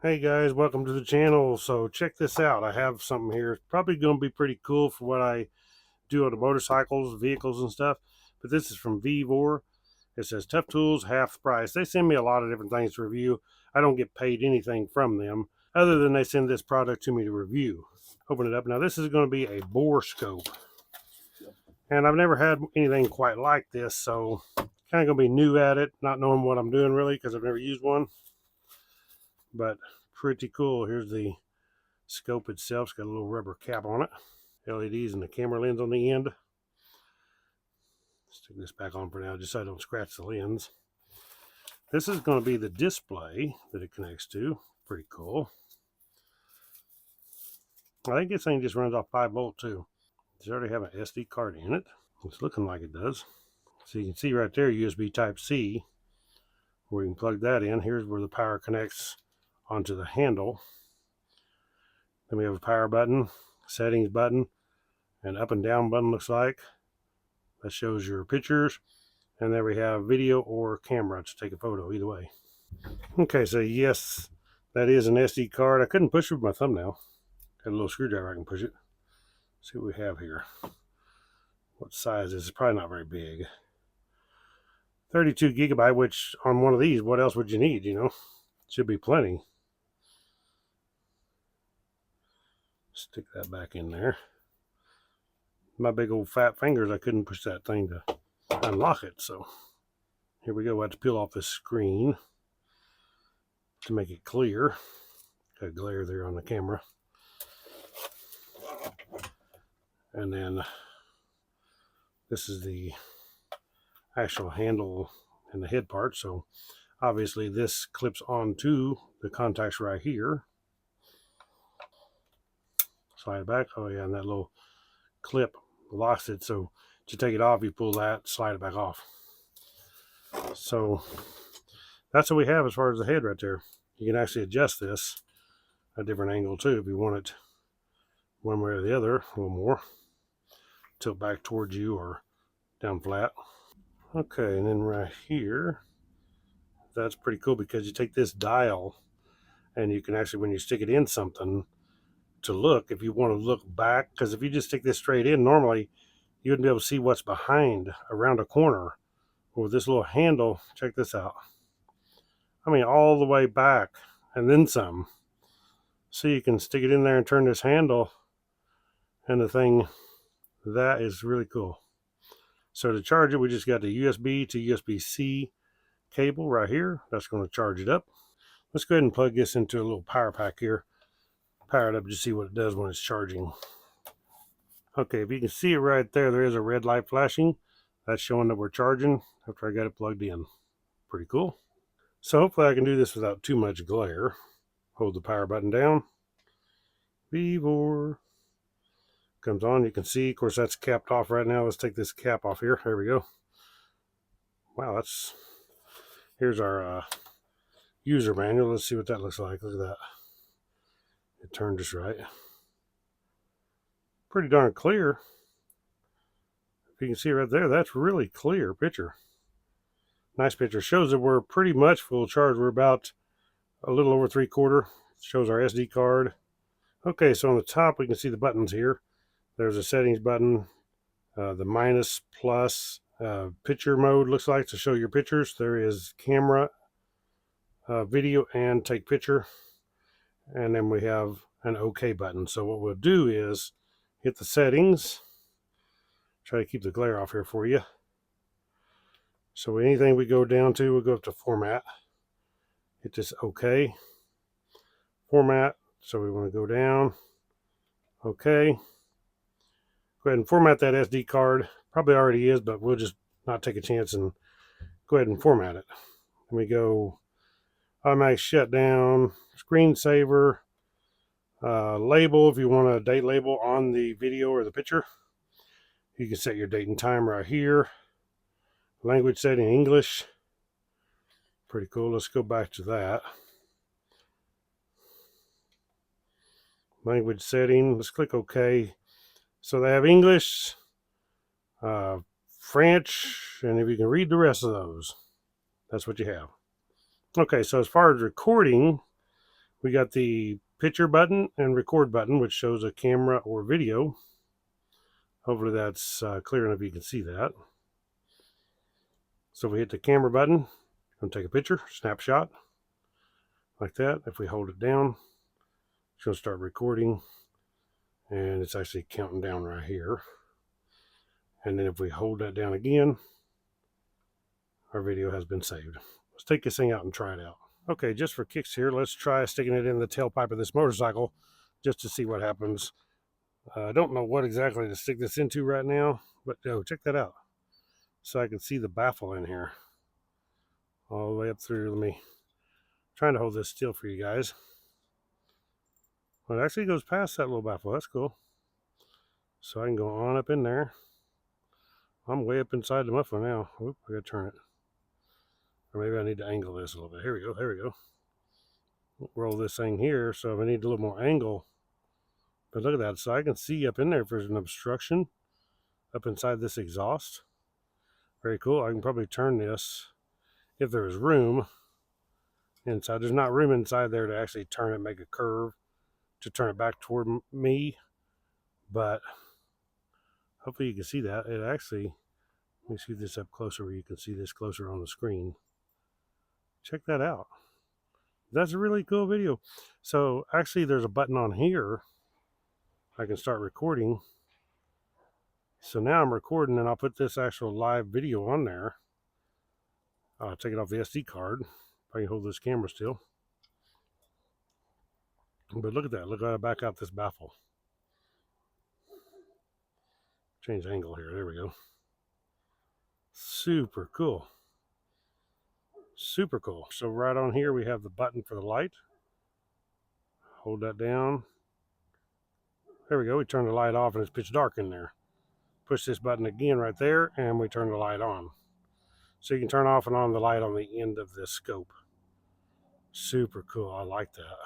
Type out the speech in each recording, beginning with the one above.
Hey guys, welcome to the channel. So check this out. I have something here. It's probably going to be pretty cool for what I do on the motorcycles, vehicles and stuff. But this is from VEVOR. It says tough tools, half the price. They send me a lot of different things to review. I don't get paid anything from them other than they send this product to me to review. Open it up. Now this is going to be a Borescope. And I've never had anything quite like this, so kind of going to be new at it, not knowing what I'm doing really because I've never used one. But pretty cool. Here's the scope itself. It's got a little rubber cap on it. LEDs and the camera lens on the end. Stick this back on for now just so I don't scratch the lens. This is going to be the display that it connects to. Pretty cool. I think this thing just runs off 5-volt too. Does it already have an SD card in it? It's looking like it does. So you can see right there USB Type-C where you can plug that in. Here's where the power connects onto the handle. Then we have a power button, settings button, and up and down button looks like. That shows your pictures. And there we have video or camera to take a photo, either way. Okay, so yes, that is an SD card. I couldn't push it with my thumbnail. Got a little screwdriver, I can push it. See what we have here. What size is it? It's probably not very big. 32 gigabyte, which on one of these, what else would you need, you know? Should be plenty. Stick that back in there. My big old fat fingers, I couldn't push that thing to unlock it, so here we go. I have to peel off this screen to make it clear. Got a glare there on the camera. And then this is the actual handle and the head part. So obviously this clips onto the contacts right here. Slide it back. Oh yeah, and that little clip locks it. So to take it off, you pull that, slide it back off. So that's what we have as far as the head right there. You can actually adjust this a different angle too if you want it one way or the other, a little more. Tilt back towards you or down flat. Okay, and then right here, that's pretty cool because you take this dial and you can actually, when you stick it in something to look, if you want to look back, because if you just stick this straight in, normally you wouldn't be able to see what's behind around a corner. With this little handle, check this out. I mean, all the way back and then some. So you can stick it in there and turn this handle and the thing, that is really cool. So to charge it, we just got the USB to USB-C cable right here. That's going to charge it up. Let's go ahead and plug this into a little power pack here. Power it up to see what it does when it's charging. Okay, if you can see it right there, there is a red light flashing. That's showing that we're charging after I got it plugged in. Pretty cool. So hopefully I can do this without too much glare. Hold the power button down. VEVOR. Comes on, you can see, of course that's capped off right now. Let's take this cap off here. There we go. Wow, here's our user manual. Let's see what that looks like. Look at that. It turned just right. Pretty darn clear. If you can see right there, that's really clear picture. Nice picture. Shows that we're pretty much full charge. We're about a little over 3/4. Shows our SD card. Okay, so on the top we can see the buttons here. There's a settings button, the minus, plus, picture mode looks like to show your pictures. There is camera, video, and take picture. And then we have an OK button. So what we'll do is hit the settings. Try to keep the glare off here for you. So anything we go down to, we'll go up to format. Hit this OK. Format. So we want to go down. OK. Go ahead and format that SD card. Probably already is, but we'll just not take a chance and go ahead and format it. And we go automatic shutdown, screensaver, label if you want a date label on the video or the picture. You can set your date and time right here. Language setting English. Pretty cool. Let's go back to that. Language setting. Let's click OK. So they have English, French, and if you can read the rest of those, that's what you have. Okay, so as far as recording, We got the picture button and record button, which shows a camera or video. Hopefully that's clear enough you can see that. So we hit the camera button, going to take a picture, snapshot, like that. If we hold it down, it's going to start recording, and it's actually counting down right here. And then if we hold that down again, our video has been saved. Let's take this thing out and try it out. Okay, just for kicks here, let's try sticking it in the tailpipe of this motorcycle just to see what happens. I don't know what exactly to stick this into right now, but check that out. So I can see the baffle in here all the way up through. Let me trying to hold this still for you guys. Well, it actually goes past that little baffle. That's cool. So I can go on up in there. I'm way up inside the muffler now. Oop, I gotta turn it. Or maybe I need to angle this a little bit. Here we go. There we go. Roll this thing here. So if I need a little more angle. But look at that. So I can see up in there if there's an obstruction up inside this exhaust. Very cool. I can probably turn this if there's room inside. There's not room inside there to actually turn it, make a curve to turn it back toward me. But hopefully you can see that. It actually, let me see this up closer where you can see this closer on the screen. Check that out. That's a really cool video. So actually there's a button on here. I can start recording. So now I'm recording, and I'll put this actual live video on there. I'll take it off the SD card. If I can hold this camera still. But look at that. Look how I back out this baffle. Change angle here. There we go. Super cool. Super cool. So right on here we have the button for the light. Hold that down. There we go. We turn the light off and it's pitch dark in there. Push this button again right there and we turn the light on. So you can turn off and on the light on the end of this scope. Super cool. I like that.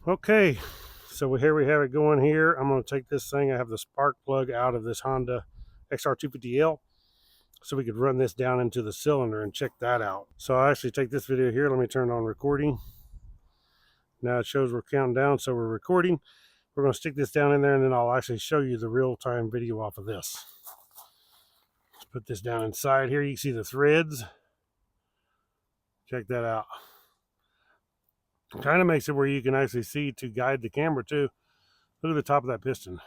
Okay, so here we have it going here. I'm going to take this thing. I have the spark plug out of this Honda XR250L. So we could run this down into the cylinder and check that out. So I actually take this video here. Let me turn on recording. Now it shows we're counting down, so we're recording. We're going to stick this down in there, and then I'll actually show you the real-time video off of this. Let's put this down inside here. You can see the threads. Check that out. Kind of makes it where you can actually see to guide the camera too. Look at the top of that piston.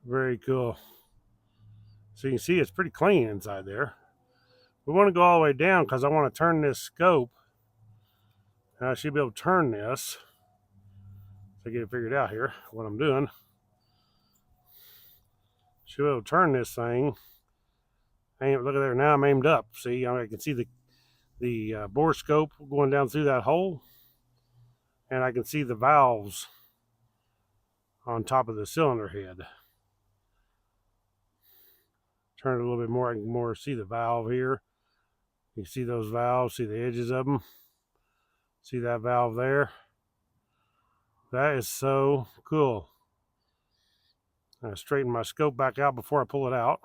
Very cool. So you can see it's pretty clean inside there. We want to go all the way down because I want to turn this scope. I should be able to turn this. So get it figured out here, what I'm doing. Should be able to turn this thing. Look at there, now I'm aimed up. See, I can see the borescope going down through that hole. And I can see the valves on top of the cylinder head. Turn it a little bit more, I can more see the valve here. You see those valves, see the edges of them. See that valve there? That is so cool. I straighten my scope back out before I pull it out.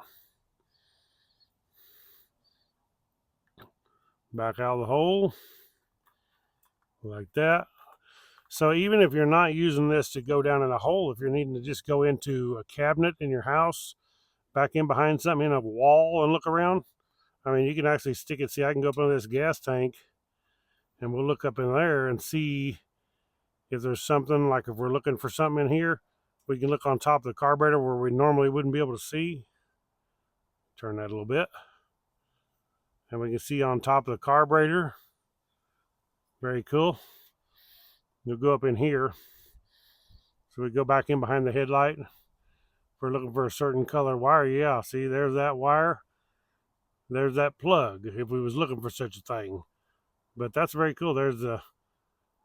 Back out of the hole. Like that. So even if you're not using this to go down in a hole, if you're needing to just go into a cabinet in your house, back in behind something in a wall and look around, I mean, you can actually stick it. See, I can go up into this gas tank and we'll look up in there and see if there's something, like if we're looking for something in here, we can look on top of the carburetor where we normally wouldn't be able to see. Turn that a little bit. And we can see on top of the carburetor. Very cool. You'll go up in here. So we go back in behind the headlight. If we're looking for a certain color wire, yeah, see, there's that wire. There's that plug, if we was looking for such a thing. But that's very cool. There's the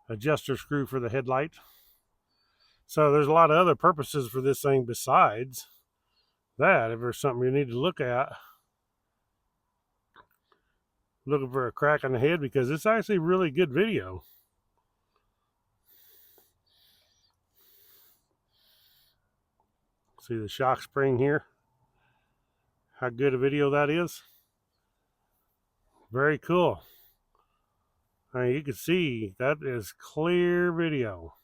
adjuster screw for the headlight. So there's a lot of other purposes for this thing besides that. If there's something you need to look at, looking for a crack on the head, because it's actually really good video. See the shock spring here? How good a video that is. Very cool. I mean, you can see that is clear video.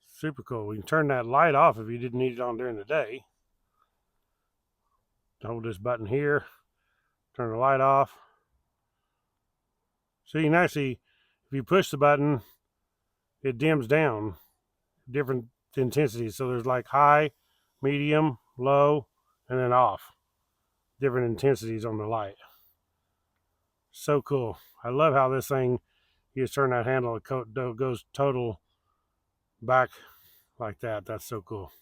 Super cool. We can turn that light off if you didn't need it on during the day. Hold this button here, turn the light off. So you can actually, if you push the button, it dims down different intensities. So there's like high, medium, low, and then off. Different intensities on the light. So cool. I love how this thing, you just turn that handle, it goes total back like that. That's so cool.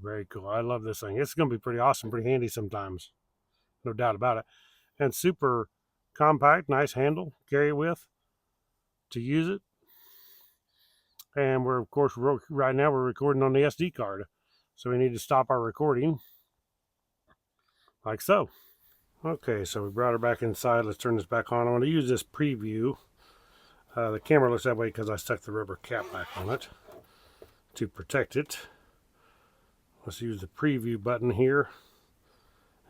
Very cool. I love this thing. It's going to be pretty awesome, pretty handy sometimes. No doubt about it. And super compact, nice handle, carry it with to use it. And we're, of course, right now we're recording on the SD card. So we need to stop our recording like so. Okay, so we brought her back inside. Let's turn this back on. I want to use this preview. The camera looks that way because I stuck the rubber cap back on it to protect it. Let's use the preview button here.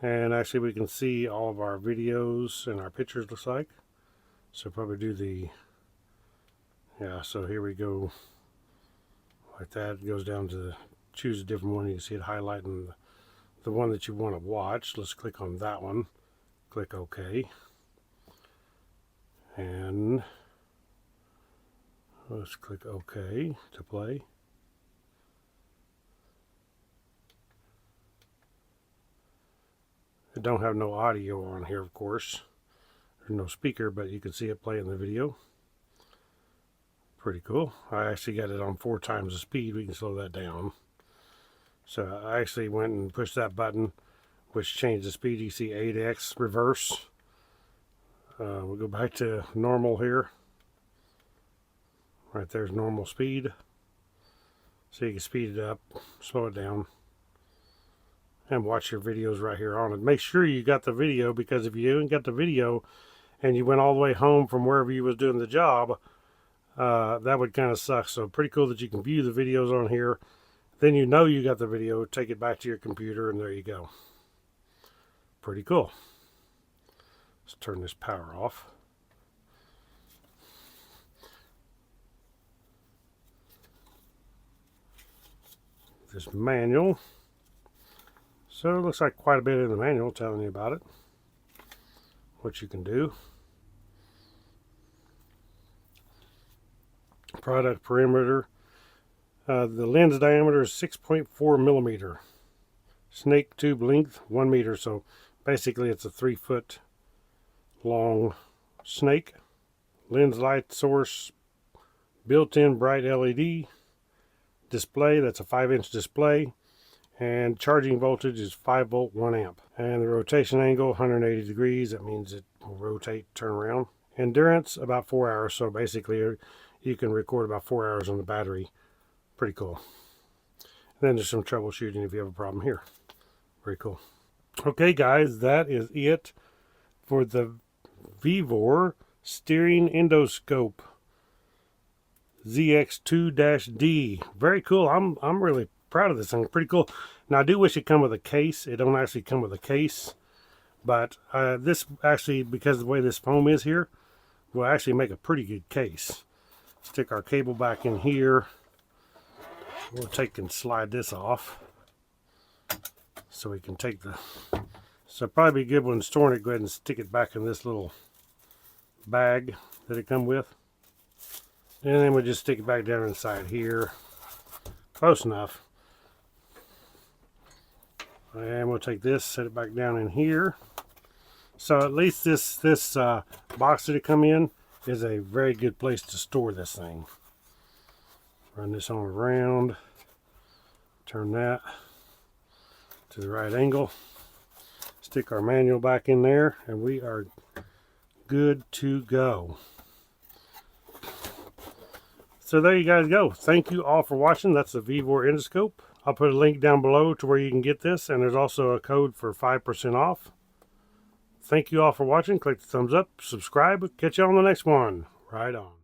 And actually we can see all of our videos and our pictures, looks like. So probably do the, yeah, so here we go. Like that. It goes down to choose a different one. You can see it highlighting the one that you want to watch. Let's click on that one. Click OK. And let's click OK to play. It don't have no audio on here, of course. There's no speaker, but you can see it playing the video. Pretty cool. I actually got it on 4 times the speed. We can slow that down. So I actually went and pushed that button, which changed the speed. You see 8x reverse. We'll go back to normal here. Right there's normal speed. So you can speed it up, slow it down, and watch your videos right here on it. Make sure you got the video, because if you didn't get the video and you went all the way home from wherever you was doing the job, that would kind of suck. So pretty cool that you can view the videos on here. Then you know you got the video, take it back to your computer, and there you go. Pretty cool. Let's turn this power off. This manual. So it looks like quite a bit in the manual telling you about it. What you can do. Product perimeter. The lens diameter is 6.4 millimeter. Snake tube length 1 meter. So basically it's a 3-foot long snake. Lens light source, built-in bright LED. Display, that's a 5-inch display. And charging voltage is 5 volt 1 amp. And the rotation angle 180 degrees. That means it will rotate, turn around. Endurance about 4 hours. So basically you can record about 4 hours on the battery. Pretty cool. And then there's some troubleshooting if you have a problem here. Very cool. Okay guys, that is it for the VEVOR steering endoscope ZX2-D. Very cool. I'm really proud of this thing. Pretty cool. Now I do wish it come with a case. It don't actually come with a case, but this actually, because of the way this foam is here, will actually make a pretty good case. Stick our cable back in here. We'll take and slide this off so we can take the, so probably be good when storing it. Go ahead and stick it back in this little bag that it come with, and then we'll just stick it back down inside here. Close enough. And we'll take this, set it back down in here. So at least this box that it come in is a very good place to store this thing. Run this on around, turn that to the right angle, stick our manual back in there, and we are good to go. So there you guys go. Thank you all for watching. That's the VEVOR endoscope. I'll put a link down below to where you can get this, and there's also a code for 5% off. Thank you all for watching. Click the thumbs up, subscribe. Catch you on the next one. Right on.